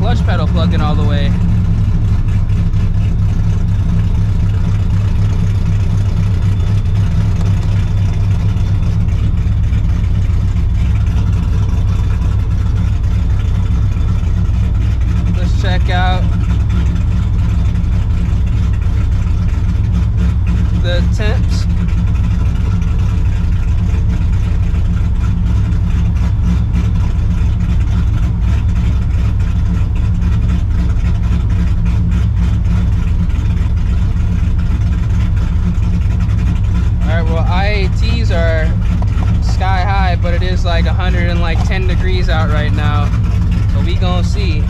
clutch pedal plugged in all the way. Let's check out the temps. IATs are sky high, but it is like 110 degrees out right now, so we gonna see.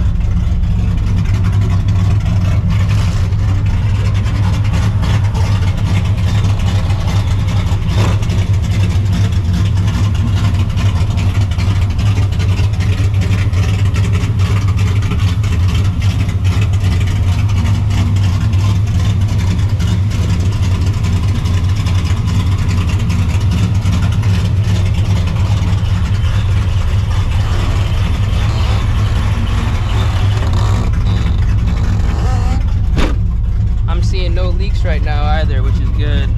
No leaks right now either, which is good.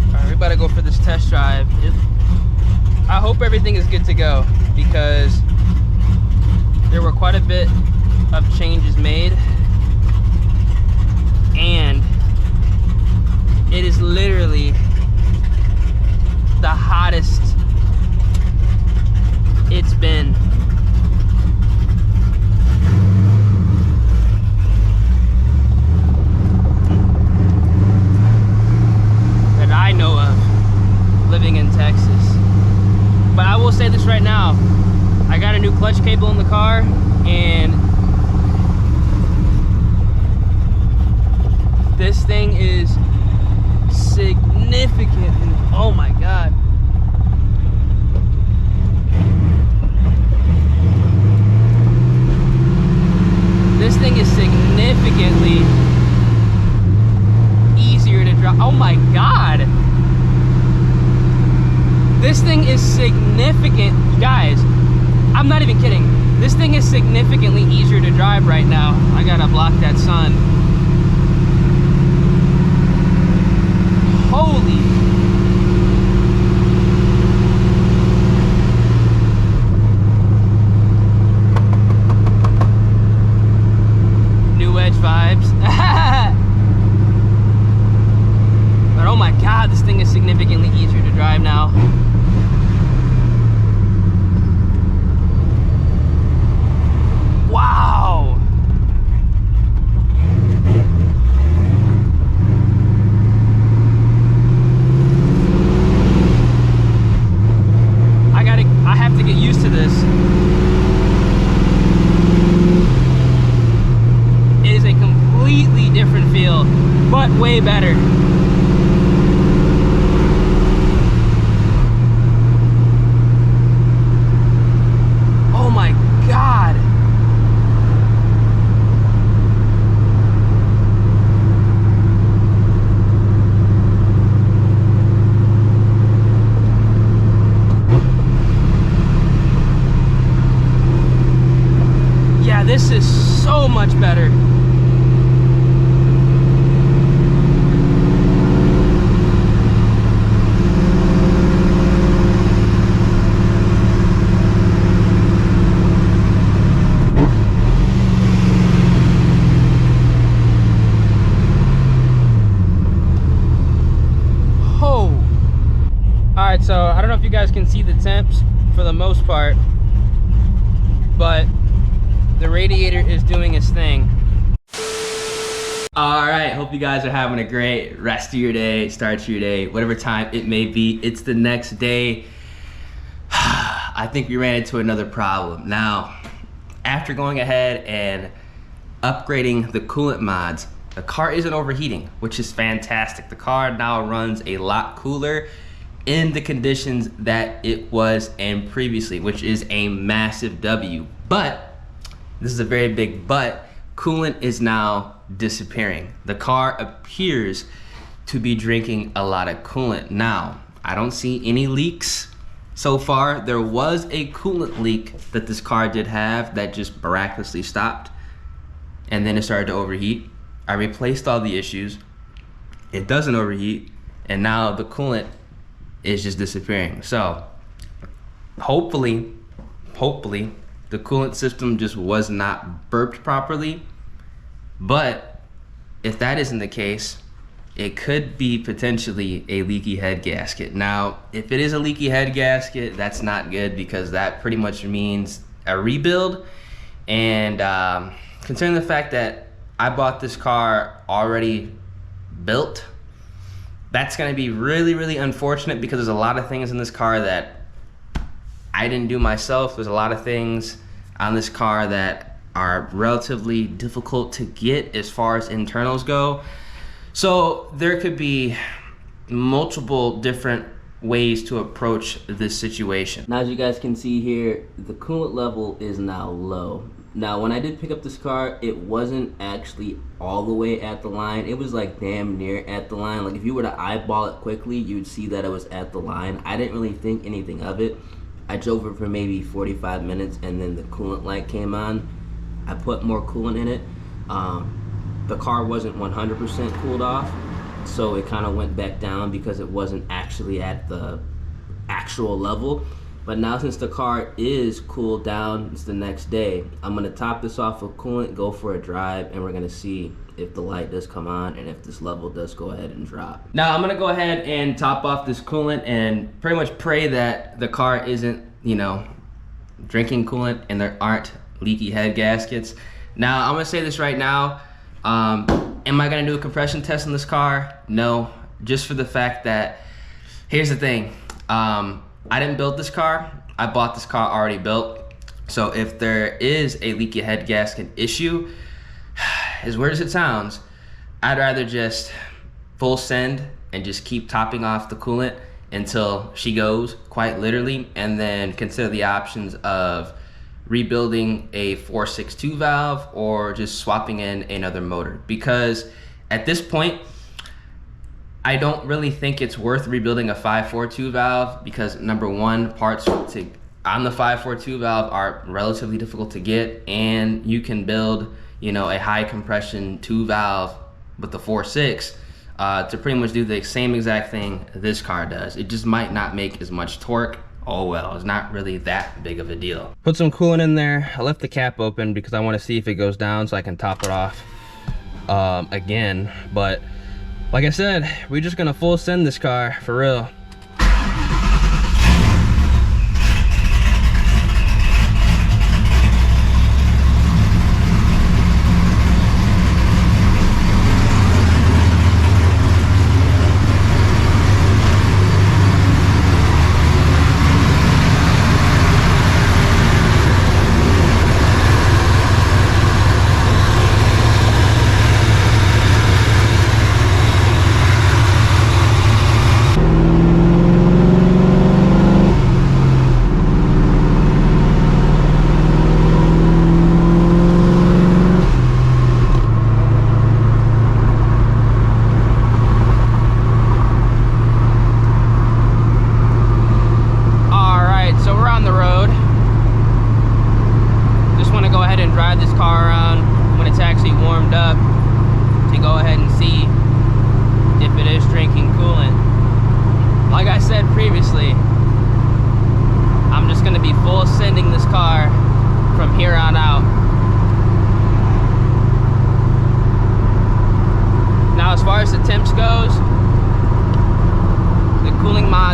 Alright, we about to go for this test drive. I hope everything is good to go, because there were quite a bit of changes made, and it is literally the hottest it's been. That I know of living in Texas. But I will say this right now, I got a new clutch cable in the car, and this thing is significant. Oh my God. This thing is significantly easier to drive. Oh my God. This thing is significant. Guys, I'm not even kidding. This thing is significantly easier to drive right now. I gotta block that sun. Holy. Vibes. But oh my God, this thing is significantly easier to drive now. Wow. I have to get used to this. Completely different feel, but way better. Oh my God. Yeah, this is so much better. So I don't know if you guys can see the temps for the most part, but the radiator is doing its thing. All right, hope you guys are having a great rest of your day, start to your day, whatever time it may be. It's the next day. I think we ran into another problem. Now, after going ahead and upgrading the coolant mods, the car isn't overheating, which is fantastic. The car now runs a lot cooler in the conditions that it was in previously, which is a massive W. But, this is a very big but, coolant is now disappearing. The car appears to be drinking a lot of coolant. Now, I don't see any leaks so far. There was a coolant leak that this car did have that just miraculously stopped, and then it started to overheat. I replaced all the issues. It doesn't overheat, and now the coolant is just disappearing. So hopefully the coolant system just was not burped properly. But if that isn't the case, it could be potentially a leaky head gasket. Now, if it is a leaky head gasket, that's not good, because that pretty much means a rebuild. And considering the fact that I bought this car already built, that's gonna be really, really unfortunate, because there's a lot of things in this car that I didn't do myself. There's a lot of things on this car that are relatively difficult to get as far as internals go. So there could be multiple different ways to approach this situation. Now, as you guys can see here, the coolant level is now low. Now, when I did pick up this car, it wasn't actually all the way at the line. It was like damn near at the line. Like if you were to eyeball it quickly, you'd see that it was at the line. I didn't really think anything of it. I drove it for maybe 45 minutes, and then the coolant light came on. I put more coolant in it. The car wasn't 100% cooled off, so it kind of went back down because it wasn't actually at the actual level. But now, since the car is cooled down, it's the next day, I'm gonna top this off with coolant, go for a drive, and we're gonna see if the light does come on and if this level does go ahead and drop. Now, I'm gonna go ahead and top off this coolant and pretty much pray that the car isn't, you know, drinking coolant and there aren't leaky head gaskets. Now, I'm gonna say this right now. Am I gonna do a compression test on this car? No, just for the fact that, here's the thing. I didn't build this car. I bought this car already built. So if there is a leaky head gasket issue, as weird as it sounds, I'd rather just full send and just keep topping off the coolant until she goes, quite literally, and then consider the options of rebuilding a 462 valve or just swapping in another motor. Because at this point, I don't really think it's worth rebuilding a 542 valve, because number one, parts on the 542 valve are relatively difficult to get, and you can build, you know, a high compression 2 valve with the 4.6 to pretty much do the same exact thing this car does. It just might not make as much torque. Oh well, it's not really that big of a deal. Put some coolant in there. I left the cap open because I want to see if it goes down so I can top it off again. But like I said, we're just gonna full send this car for real.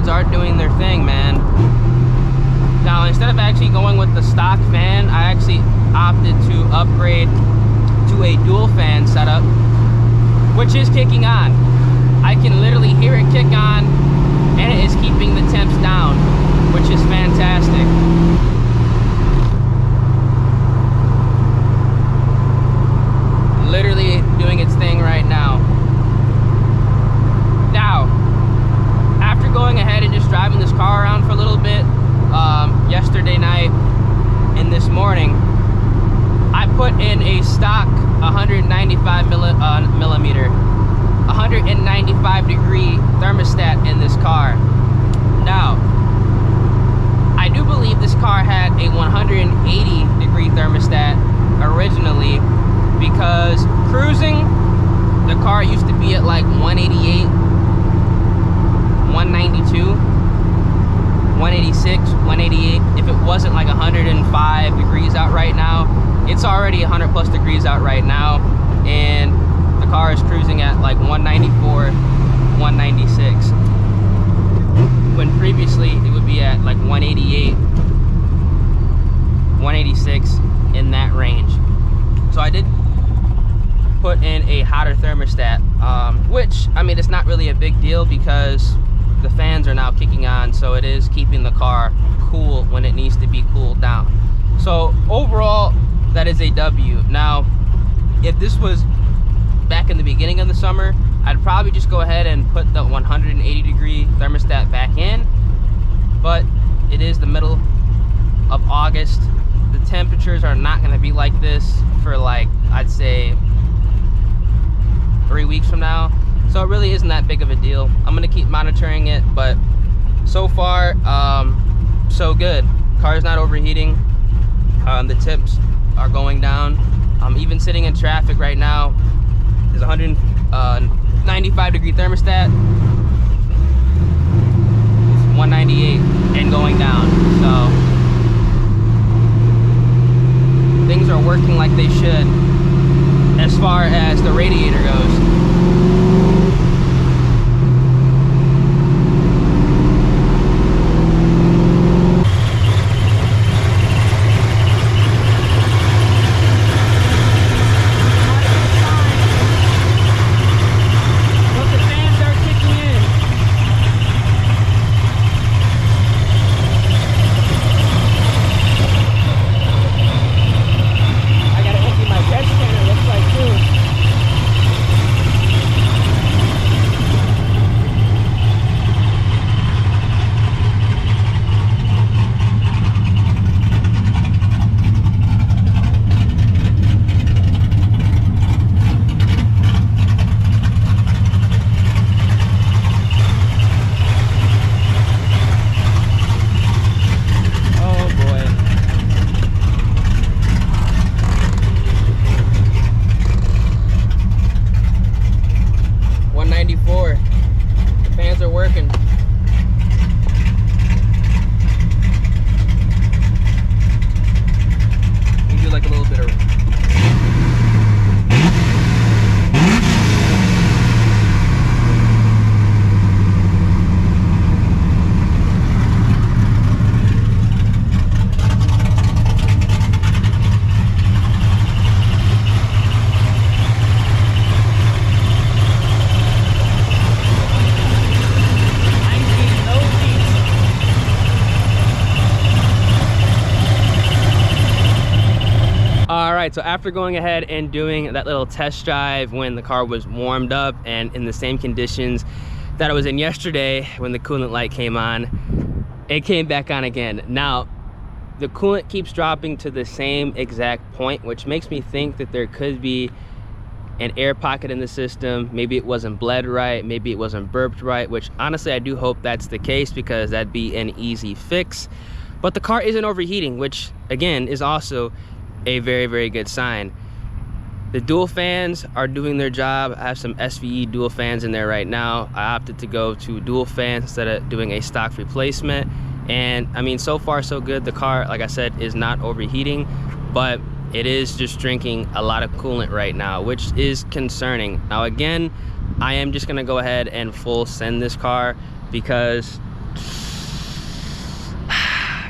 Are doing their thing, man. Now, instead of actually going with the stock fan, I actually opted to upgrade to a dual fan setup, which is kicking on. I can literally hear it kick on, and it is keeping the temps down, which is fantastic. Literally doing its thing right now. Now, after going ahead and just driving this car around for a little bit yesterday night and this morning, I put in a stock 195 millimeter 195 degree thermostat in this car. it's already 100+ degrees out right now, and the car is cruising at like 194, 196. When previously it would be at like 188, 186, in that range. So I did put in a hotter thermostat, which, I mean, it's not really a big deal because the fans are now kicking on, so it is keeping the car cool when it needs to be cooled down. So overall, that is a W. Now, if this was back in the beginning of the summer, I'd probably just go ahead and put the 180 degree thermostat back in, but it is the middle of August. The temperatures are not going to be like this for, like, I'd say 3 weeks from now, so it really isn't that big of a deal. I'm going to keep monitoring it, but so far so good. Car's not overheating. The temps are going down. Even sitting in traffic right now, there's 195 degree thermostat. It's 198 and going down. So things are working like they should as far as the radiator goes. Alright, so after going ahead and doing that little test drive when the car was warmed up and in the same conditions that I was in yesterday when the coolant light came on, it came back on again. Now, the coolant keeps dropping to the same exact point, which makes me think that there could be an air pocket in the system. Maybe it wasn't bled right, maybe it wasn't burped right, which honestly I do hope that's the case because that'd be an easy fix. But the car isn't overheating, which again is also a very, very good sign. The dual fans are doing their job. I have some SVE dual fans in there right now. I opted to go to dual fans instead of doing a stock replacement. And I mean, so far so good. The car, like I said, is not overheating, but it is just drinking a lot of coolant right now, which is concerning. Now again, I am just gonna go ahead and full send this car because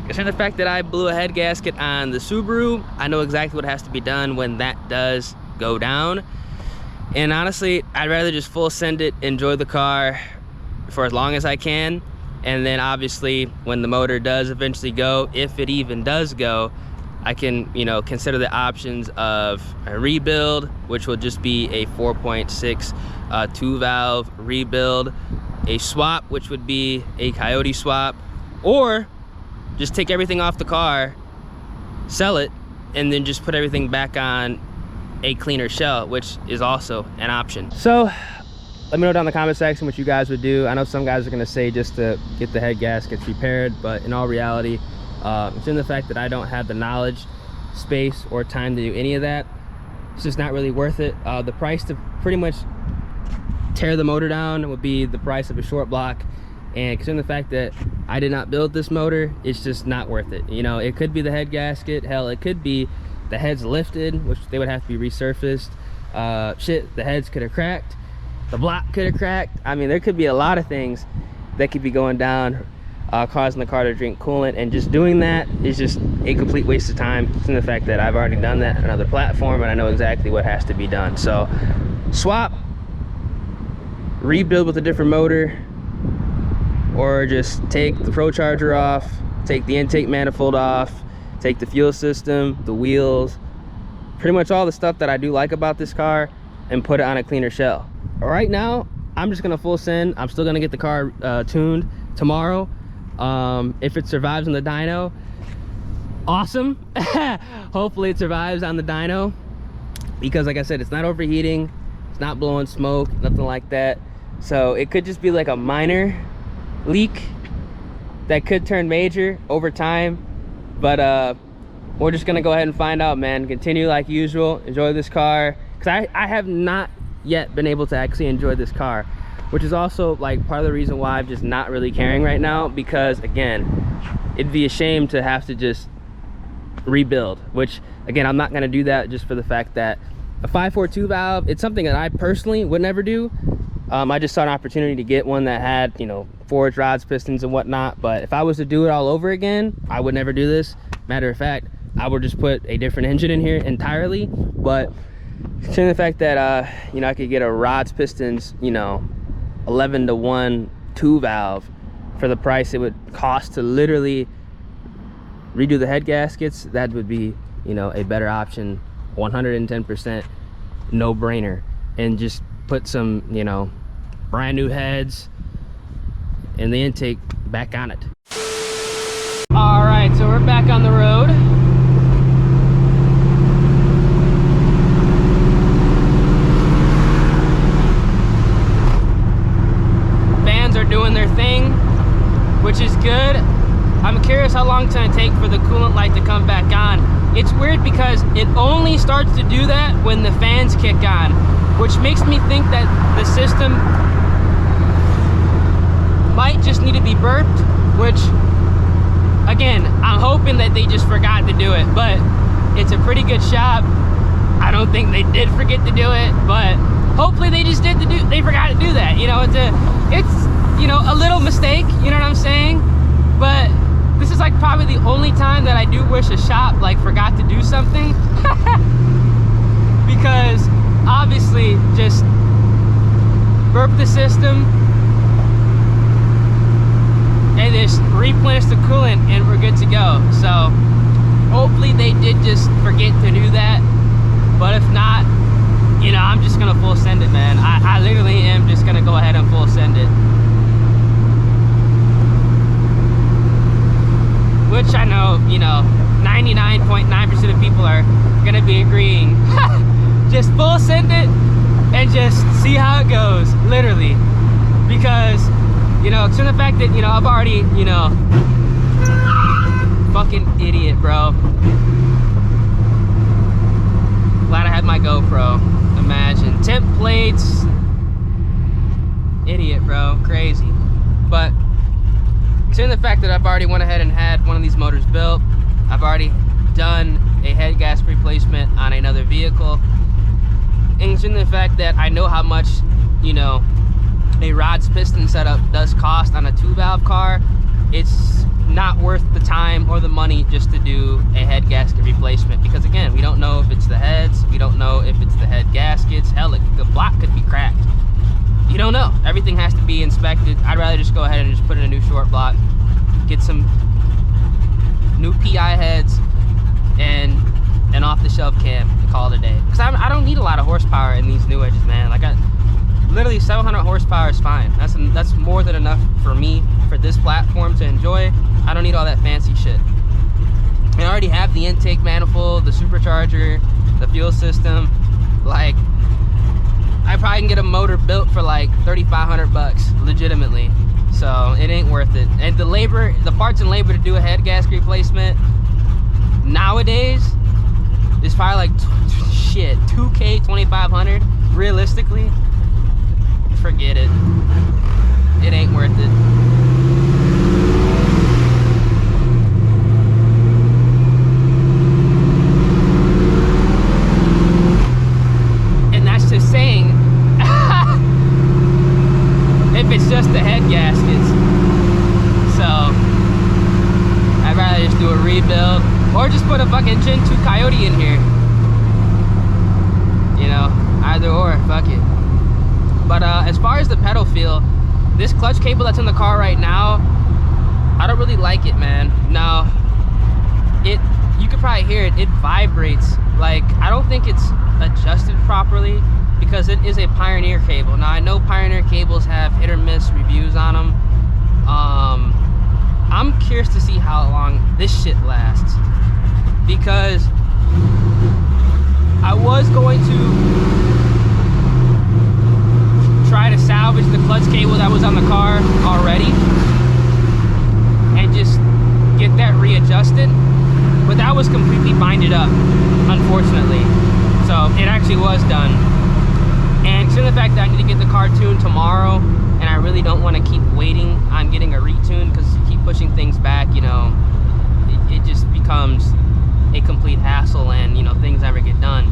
considering the fact that I blew a head gasket on the Subaru, I know exactly what has to be done when that does go down. And honestly, I'd rather just full send it, enjoy the car for as long as I can. And then obviously when the motor does eventually go, if it even does go, I can, you know, consider the options of a rebuild, which will just be a 4.6 2-valve rebuild, a swap, which would be a Coyote swap, or just take everything off the car, sell it, and then just put everything back on a cleaner shell, which is also an option. So let me know down in the comment section what you guys would do. I know some guys are gonna say just to get the head gaskets repaired, but in all reality, it's in the fact that I don't have the knowledge, space, or time to do any of that. It's just not really worth it. The price to pretty much tear the motor down would be the price of a short block. And considering the fact that I did not build this motor, it's just not worth it. You know, it could be the head gasket, hell, it could be the heads lifted, which they would have to be resurfaced. Shit, the heads could have cracked, the block could have cracked. I mean, there could be a lot of things that could be going down, causing the car to drink coolant, and just doing that is just a complete waste of time, in the fact that I've already done that on another platform and I know exactly what has to be done. So swap, rebuild with a different motor, or just take the Procharger off, take the intake manifold off, take the fuel system, the wheels, pretty much all the stuff that I do like about this car, and put it on a cleaner shell. Right now, I'm just gonna full send. I'm still gonna get the car tuned tomorrow. If it survives on the dyno, awesome. Hopefully it survives on the dyno, because like I said, it's not overheating, it's not blowing smoke, nothing like that. So it could just be like a minor leak that could turn major over time, but we're just gonna go ahead and find out, man. Continue like usual, enjoy this car, because I have not yet been able to actually enjoy this car, which is also like part of the reason why I'm just not really caring right now, because again, it'd be a shame to have to just rebuild, which again, I'm not gonna do that, just for the fact that a 542 valve, it's something that I personally would never do. I just saw an opportunity to get one that had, you know, forged rods, pistons and whatnot, but if I was to do it all over again, I would never do this. Matter of fact, I would just put a different engine in here entirely. But considering the fact that you know, I could get a rods, pistons, you know, 11-to-1 2 valve for the price it would cost to literally redo the head gaskets, that would be, you know, a better option. 110% no brainer. And just put some, you know, brand new heads and the intake back on it. All right, so we're back on the road. Fans are doing their thing, which is good. I'm curious how long it's gonna take for the coolant light to come back on. It's weird because it only starts to do that when the fans kick on, which makes me think that the system might just need to be burped, which again, I'm hoping that they just forgot to do it, but it's a pretty good shop. I don't think they did forget to do it, but hopefully they just they forgot to do that. You know, it's you know, a little mistake, you know what I'm saying? But this is like probably the only time that I do wish a shop like forgot to do something. Because obviously just burp the system and just replenish the coolant and we're good to go. So hopefully they did just forget to do that, but if not, you know, I'm just gonna full send it, man. I literally am just gonna go ahead and full send it, which I know, you know, 99.9% of people are gonna be agreeing. Just full send it and just see how it goes, literally. Because, you know, to the fact that, you know, I've already, you know, fucking idiot, bro. Glad I had my GoPro. Imagine. Temp plates. Idiot, bro. Crazy. But considering the fact that I've already went ahead and had one of these motors built, I've already done a head gasket replacement on another vehicle, and considering the fact that I know how much, you know, a rods piston setup does cost on a 2-valve car, it's not worth the time or the money just to do a head gasket replacement, because again, we don't know if it's the heads, we don't know if it's the head gaskets, hell, the block could be cracked. You don't know. Everything has to be inspected. I'd rather just go ahead and just put in a new short block, get some new PI heads and an off-the-shelf cam and call it a day. Because I don't need a lot of horsepower in these new edges, man. Like, literally 700 horsepower is fine. That's more than enough for me, for this platform to enjoy. I don't need all that fancy shit. I already have the intake manifold, the supercharger, the fuel system. Like, I probably can get a motor built for like 3,500 bucks, legitimately. So it ain't worth it. And the labor, the parts and labor to do a head gasket replacement nowadays is probably like shit, 2K, 2,500. Realistically, forget it. It ain't worth it. rebuild, or just put a fucking Gen 2 Coyote in here. You know, either or, fuck it. But as far as the pedal feel, this clutch cable that's in the car right now, I don't really like it, man. No, you could probably hear it, it vibrates. Like, I don't think it's adjusted properly because it is a Pioneer cable. Now, I know Pioneer cables have hit or miss reviews on them. I'm curious to see how long this shit lasts, because I was going to try to salvage the clutch cable that was on the car already and just get that readjusted, but that was completely binded up, unfortunately. So it actually was done. And considering the fact that I need to get the car tuned tomorrow, and I really don't want to keep waiting on getting a retune, because you keep pushing things back, you know, it just becomes a complete hassle, and you know, things never get done.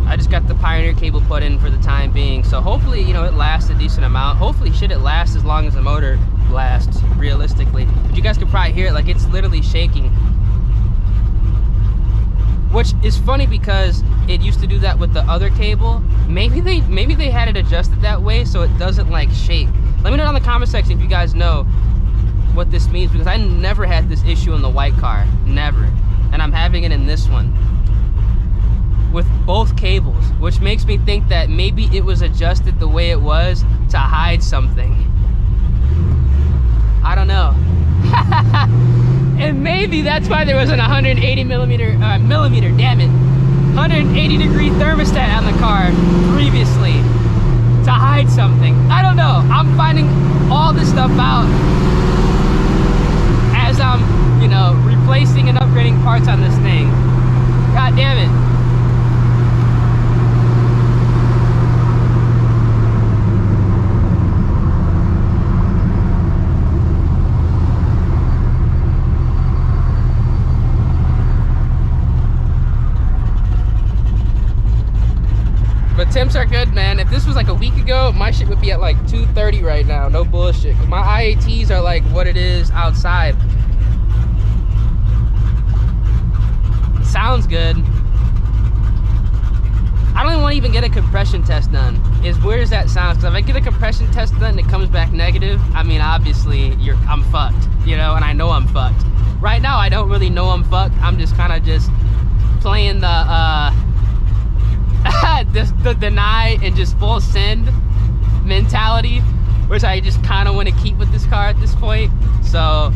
I just got the Pioneer cable put in for the time being, so hopefully, you know, it lasts a decent amount. Hopefully, shit, it lasts as long as the motor lasts, realistically. But you guys can probably hear it, like, it's literally shaking. Which is funny because it used to do that with the other cable. Maybe they had it adjusted that way so it doesn't like shake. Let me know down in the comment section if you guys know what this means, because I never had this issue in the white car, never. And I'm having it in this one with both cables, which makes me think that maybe it was adjusted the way it was to hide something. I don't know. And maybe that's why there was an 180 millimeter, damn it, 180 degree thermostat on the car previously to hide something. I don't know. I'm finding all this stuff out as I'm, you know, replacing and upgrading parts on this thing. God damn it. But temps are good, man. If this was like a week ago, my shit would be at like 230 right now. No bullshit. My IATs are like what it is outside. It sounds good. I don't want to even get a compression test done. As weird as that sounds, because if I get a compression test done and it comes back negative, I mean, obviously, I'm fucked, you know, and I know I'm fucked. Right now, I don't really know I'm fucked. I'm just kind of just playing the the deny and just full send mentality, which I just kind of want to keep with this car at this point. So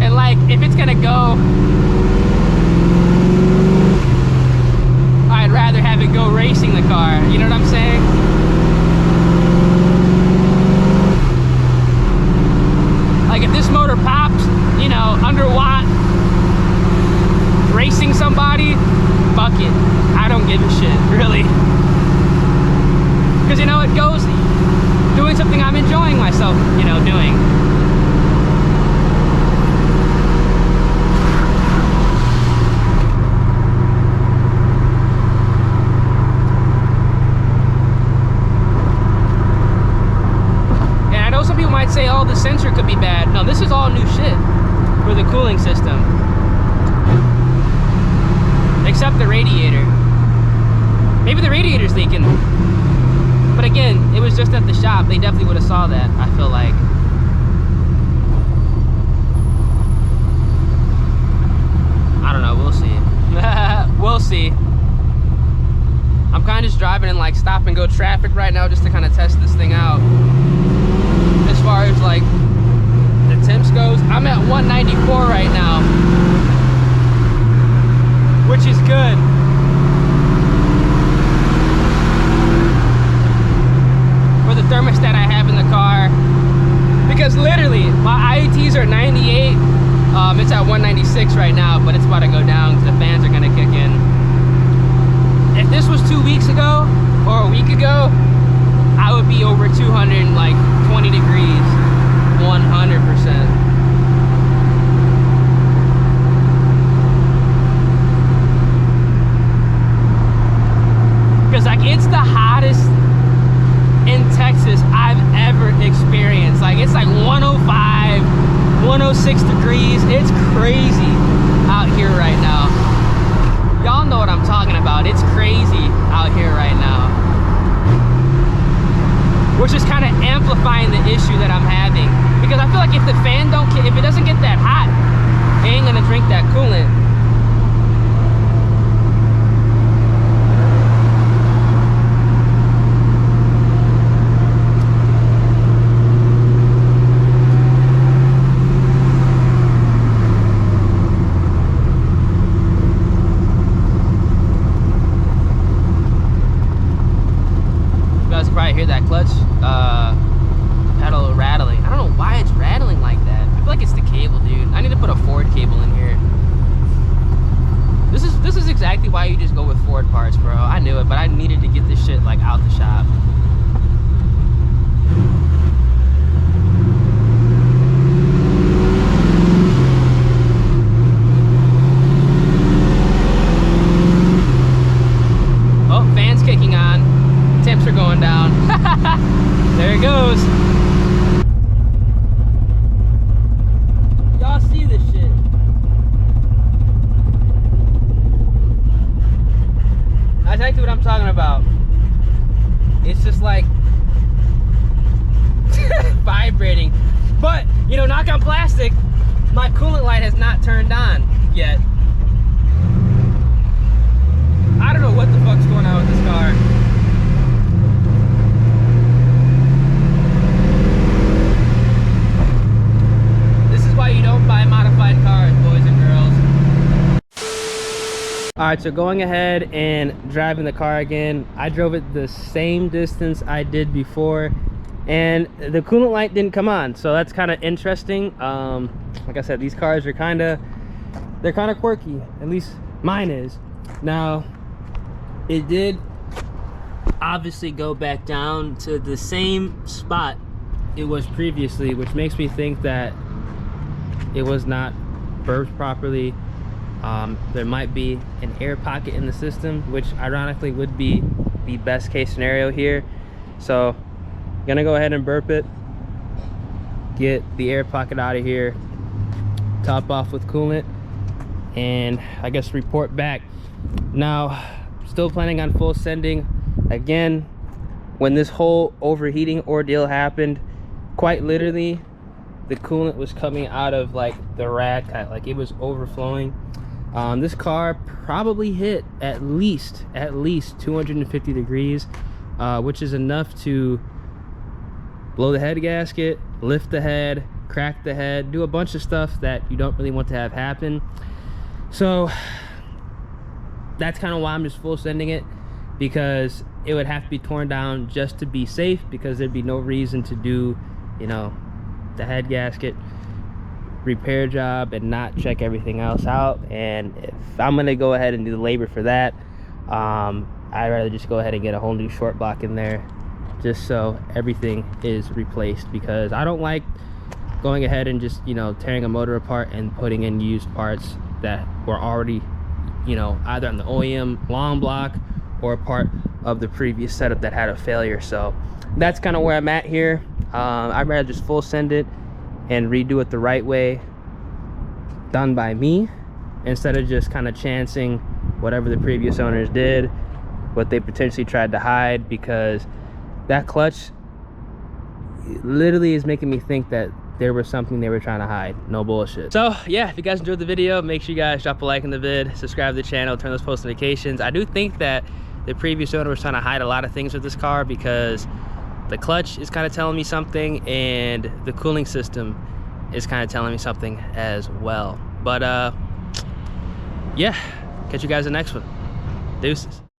and like, if it's gonna go, I'd rather have it go racing the car, you know what I'm saying? Like, if this motor pops, you know, under watt racing somebody, fuck it, I don't give a shit, really. Because, you know, it goes doing something I'm enjoying myself, you know, doing. And I know some people might say, oh, the sensor could be bad. No, this is all new shit for the cooling system. Except the radiator. Maybe the radiator's leaking. But again, it was just at the shop. They definitely would have saw that, I feel like. I don't know, we'll see. We'll see. I'm kind of just driving in like stop and go traffic right now just to kind of test this thing out. As far as like the temps goes, I'm at 194 right now, which is good. For the thermostat I have in the car, because literally my IATs are 98. It's at 196 right now, but it's about to go down because the fans are gonna kick in. If this was 2 weeks ago or a week ago, I would be over 200, like 20 degrees, 100%. Because like, it's the hottest in Texas I've ever experienced it's like 105, 106 degrees. It's crazy out here right now. Y'all know what I'm talking about. It's crazy out here right now. Which is kind of amplifying the issue that I'm having. Because I feel like if the fan if it doesn't get that hot, it ain't gonna drink that coolant. Probably hear that clutch pedal rattling. I don't know why it's rattling like that. I feel like it's the cable, dude. I need to put a Ford cable in here. This is exactly why you just go with Ford parts, bro. I knew it, but I needed to get this shit like out the shop. Oh, fan's kicking on. Temps are going down. There it goes. Y'all see this shit? That's exactly what I'm talking about. It's just like vibrating. But, you know, knock on plastic, my coolant light has not turned on yet. I don't know what the fuck's going on with this car. You don't buy modified cars, boys and girls. All right, so going ahead and driving the car again, I drove it the same distance I did before, and the coolant light didn't come on, so that's kind of interesting. Like I said, these cars are they're kind of quirky. At least mine is. Now, it did obviously go back down to the same spot it was previously, which makes me think that it was not burped properly. There might be an air pocket in the system, which ironically would be the best case scenario here. So I'm gonna go ahead and burp it, get the air pocket out of here, top off with coolant, and I guess report back. Now, still planning on full sending. Again, when this whole overheating ordeal happened, quite literally the coolant was coming out of like the rad cut, like it was overflowing. This car probably hit at least 250 degrees, which is enough to blow the head gasket, lift the head, crack the head, do a bunch of stuff that you don't really want to have happen. So that's kind of why I'm just full sending it, because it would have to be torn down just to be safe, because there'd be no reason to do, you know, the head gasket repair job and not check everything else out. And if I'm gonna go ahead and do the labor for that, I'd rather just go ahead and get a whole new short block in there, just so everything is replaced, because I don't like going ahead and just, you know, tearing a motor apart and putting in used parts that were already, you know, either on the OEM long block or part of the previous setup that had a failure. So that's kind of where I'm at here. I'd rather just full send it and redo it the right way, done by me, instead of just kind of chancing whatever the previous owners did, what they potentially tried to hide, because that clutch literally is making me think that there was something they were trying to hide. No bullshit. So yeah, if you guys enjoyed the video, make sure you guys drop a like in the vid, subscribe to the channel, turn those post notifications. I do think that the previous owner was trying to hide a lot of things with this car, because the clutch is kind of telling me something, and the cooling system is kind of telling me something as well. But yeah, catch you guys in the next one. Deuces.